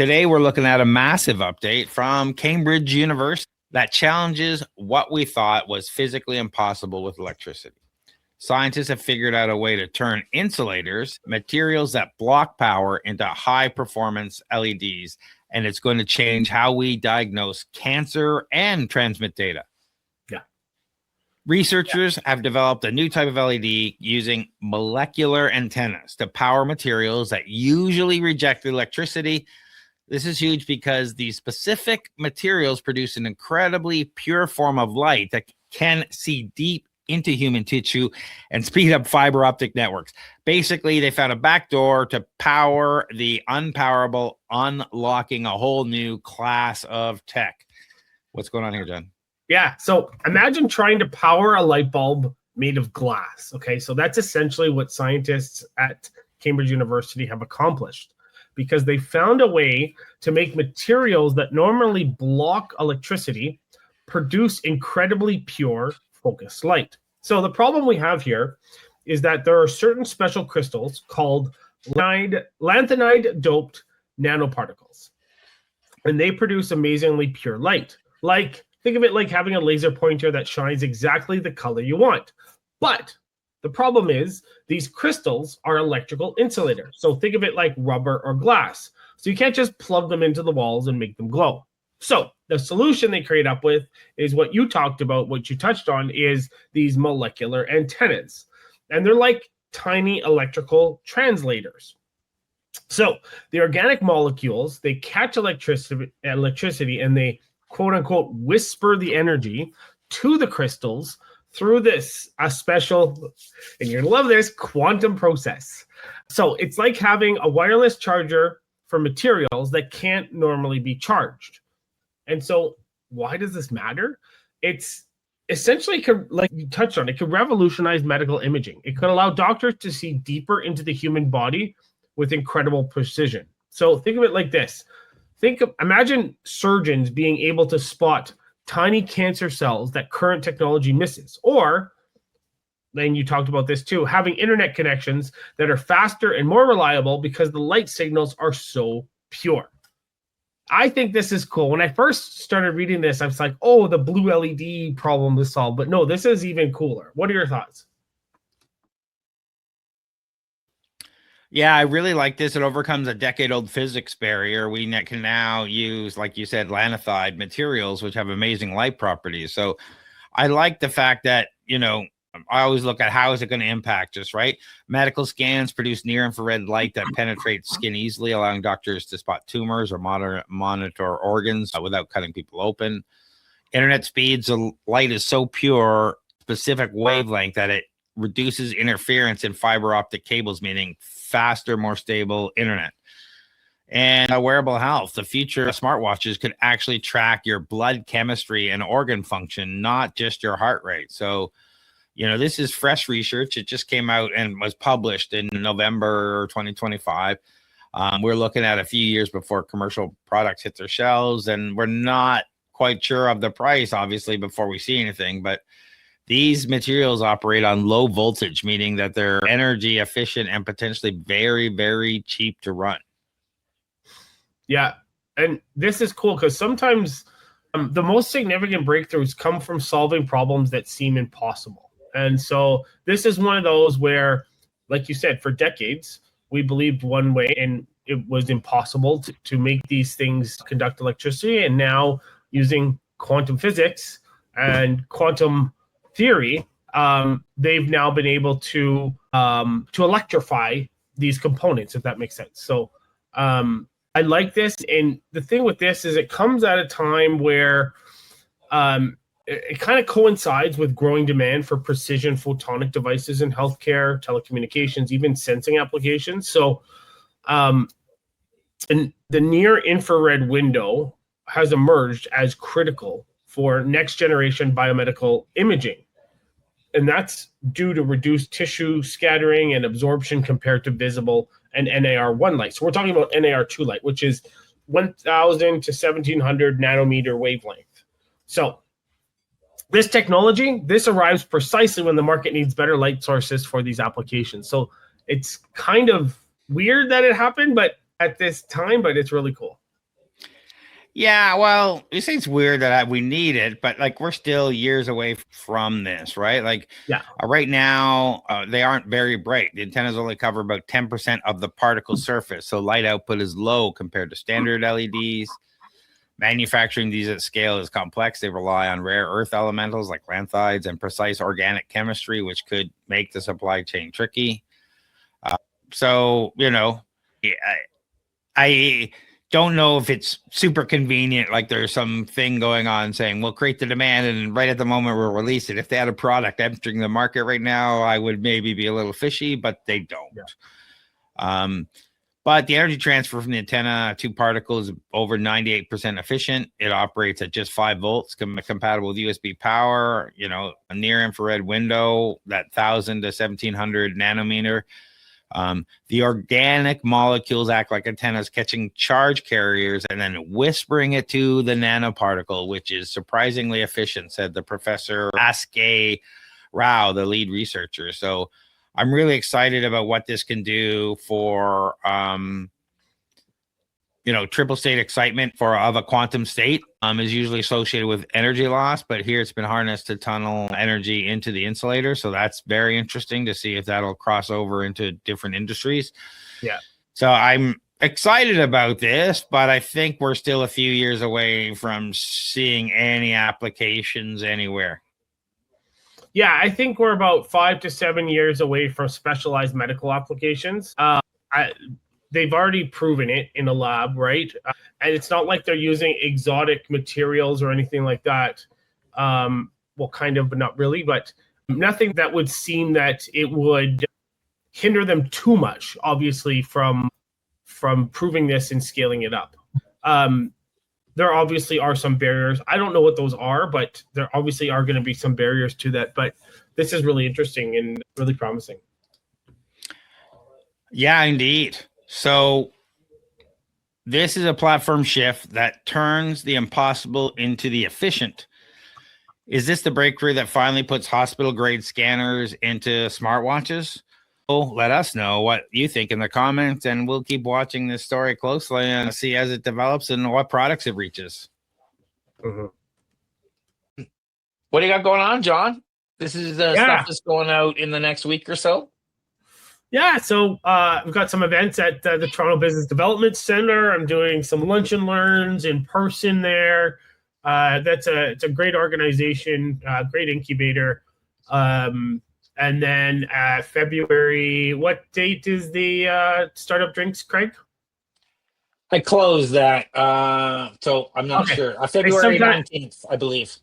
Today, we're looking at a massive update from Cambridge University that challenges what we thought was physically impossible with electricity. Scientists have figured out a way to turn insulators, materials that block power, into high-performance LEDs, and it's going to change how we diagnose cancer and transmit data. Researchers have developed a new type of LED using molecular antennas to power materials that usually reject electricity. This is huge because these specific materials produce an incredibly pure form of light that can see deep into human tissue and speed up fiber optic networks. Basically, they found a backdoor to power the unpowerable, unlocking a whole new class of tech. What's going on here, John? Yeah, so imagine trying to power a light bulb made of glass. Okay, so that's essentially what scientists at Cambridge University have accomplished, because they found a way to make materials that normally block electricity produce incredibly pure focused light. So the problem we have here is that there are certain special crystals called lanthanide-doped nanoparticles, and they produce amazingly pure light. Think of it like having a laser pointer that shines exactly the color you want. But the problem is these crystals are electrical insulators. So think of it like rubber or glass. So you can't just plug them into the walls and make them glow. So the solution they create up with is what you talked about, what you touched on, is these molecular antennas. And they're like tiny electrical translators. So the organic molecules, they catch electricity and they quote unquote whisper the energy to the crystals through this special, and you're gonna love this, quantum process. So it's like having a wireless charger for materials that can't normally be charged. And so why does this matter? It's essentially, like you touched on, it could revolutionize medical imaging. It could allow doctors to see deeper into the human body with incredible precision. So think of it like this. Imagine surgeons being able to spot tiny cancer cells that current technology misses. Or, then you talked about this too, having internet connections that are faster and more reliable because the light signals are so pure. I think this is cool. When I first started reading this, I was like, oh, the blue LED problem is solved. But no, this is even cooler. What are your thoughts? Yeah, I really like this. It overcomes a decade-old physics barrier. We can now use, like you said, lanthanide materials, which have amazing light properties. So I like the fact that, I always look at how is it going to impact us, right? Medical scans produce near-infrared light that penetrates skin easily, allowing doctors to spot tumors or monitor organs without cutting people open. Internet speeds, the light is so pure, specific wavelength that it reduces interference in fiber optic cables, meaning faster, more stable internet. And wearable health, the future of smartwatches could actually track your blood chemistry and organ function, not just your heart rate. So, this is fresh research. It just came out and was published in November 2025. We're looking at a few years before commercial products hit their shelves, and we're not quite sure of the price, obviously, before we see anything, but these materials operate on low voltage, meaning that they're energy efficient and potentially very, very cheap to run. Yeah, and this is cool because sometimes the most significant breakthroughs come from solving problems that seem impossible. And so this is one of those where, like you said, for decades, we believed one way and it was impossible to make these things conduct electricity. And now using quantum physics and quantum theory, they've now been able to electrify these components, if that makes sense. So I like this. And the thing with this is it comes at a time where it kind of coincides with growing demand for precision photonic devices in healthcare, telecommunications, even sensing applications. So and the near infrared window has emerged as critical for next generation biomedical imaging. And that's due to reduced tissue scattering and absorption compared to visible and NAR1 light. So we're talking about NAR2 light, which is 1,000 to 1,700 nanometer wavelength. So this technology, this arrives precisely when the market needs better light sources for these applications. So it's kind of weird that it happened, but at this time, but it's really cool. Yeah, well, you say it's weird that we need it, but like we're still years away from this, right? Like Yeah. right now, they aren't very bright. The antennas only cover about 10% of the particle surface, so light output is low compared to standard LEDs. Manufacturing these at scale is complex. They rely on rare earth elementals like lanthides and precise organic chemistry, which could make the supply chain tricky. So, I, I don't know if it's super convenient. Like there's some thing going on saying we'll create the demand and right at the moment we'll release it. If they had a product entering the market right now, I would maybe be a little fishy, but they don't. Yeah. But the energy transfer from the antenna to particles is over 98% efficient. It operates at just 5 volts, compatible with USB power, a near infrared window, that 1,000 to 1,700 nanometer. The organic molecules act like antennas, catching charge carriers and then whispering it to the nanoparticle, which is surprisingly efficient, said the professor Aske Rao, the lead researcher. So I'm really excited about what this can do for, triple state excitement of a quantum state is usually associated with energy loss, but here it's been harnessed to tunnel energy into the insulator. So that's very interesting to see if that'll cross over into different industries. Yeah. So I'm excited about this, but I think we're still a few years away from seeing any applications anywhere. Yeah, I think we're about 5 to 7 years away from specialized medical applications. They've already proven it in a lab, right? And it's not like they're using exotic materials or anything like that. Well, kind of, but not really. But nothing that would seem that it would hinder them too much, obviously, from proving this and scaling it up. There obviously are some barriers. I don't know what those are, but there obviously are going to be some barriers to that. But this is really interesting and really promising. Yeah, indeed. So this is a platform shift that turns the impossible into the efficient. Is this the breakthrough that finally puts hospital grade scanners into smartwatches? Let us know what you think in the comments, and we'll keep watching this story closely and see as it develops and what products it reaches. Mm-hmm. What do you got going on, John? This is stuff that's going out in the next week or so. Yeah, so we've got some events at the Toronto Business Development Center. I'm doing some lunch and learns in person there. It's a great organization, great incubator. And then February, what date is the Startup Drinks, Craig? I closed that, so I'm not sure. February 19th, I believe.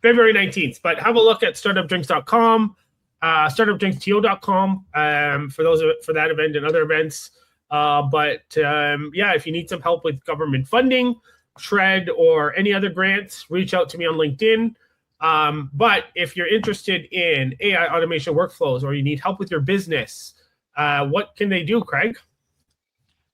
February 19th, but have a look at startupdrinks.com. startupdrinksto.com for that event and other events. If you need some help with government funding, SHRED, or any other grants, reach out to me on LinkedIn. But if you're interested in AI automation workflows or you need help with your business, what can they do, Craig?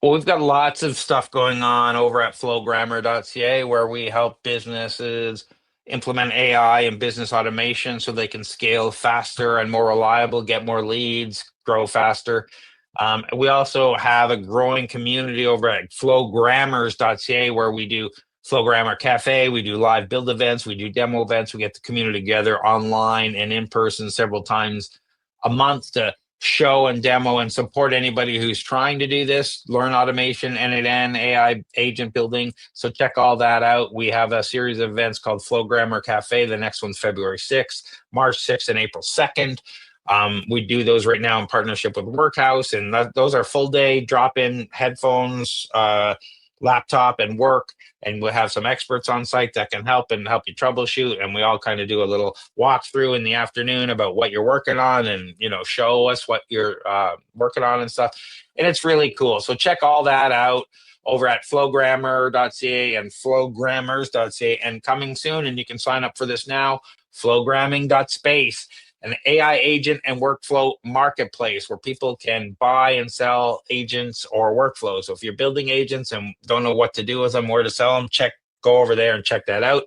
Well, we've got lots of stuff going on over at flowgrammer.ca where we help businesses implement AI and business automation so they can scale faster and more reliable, get more leads, grow faster. We also have a growing community over at flowgrammers.ca where we do Flowgrammer Cafe, we do live build events, we do demo events, we get the community together online and in person several times a month to show and demo and support anybody who's trying to do this, learn automation, end-to-end AI agent building. So check all that out. We have a series of events called Flowgrammer Cafe. The next one's February 6th, March 6th, and April 2nd. We do those right now in partnership with Workhouse, and those are full day drop-in headphones, laptop, and work. And we'll have some experts on site that can help you troubleshoot. And we all kind of do a little walkthrough in the afternoon about what you're working on and, show us what you're working on and stuff. And it's really cool. So check all that out over at flowgrammer.ca and flowgrammers.ca, and coming soon. And you can sign up for this now, flowgramming.space. An AI agent and workflow marketplace where people can buy and sell agents or workflows. So if you're building agents and don't know what to do with them, where to sell them, go over there and check that out.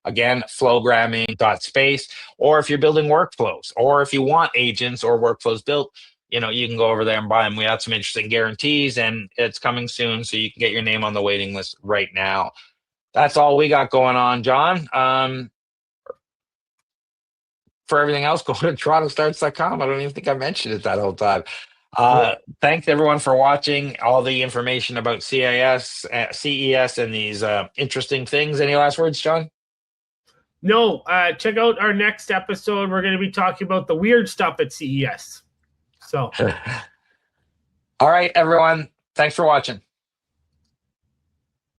Again, flowgramming.space. Or if you're building workflows, or if you want agents or workflows built, you can go over there and buy them. We have some interesting guarantees, and it's coming soon, so you can get your name on the waiting list right now. That's all we got going on, John. For everything else, go to torontostarts.com. I don't even think I mentioned it that whole time. Thanks everyone for watching. All the information about CES, and these interesting things. Any last words, John? No, check out our next episode. We're going to be talking about the weird stuff at CES. So, all right, everyone. Thanks for watching.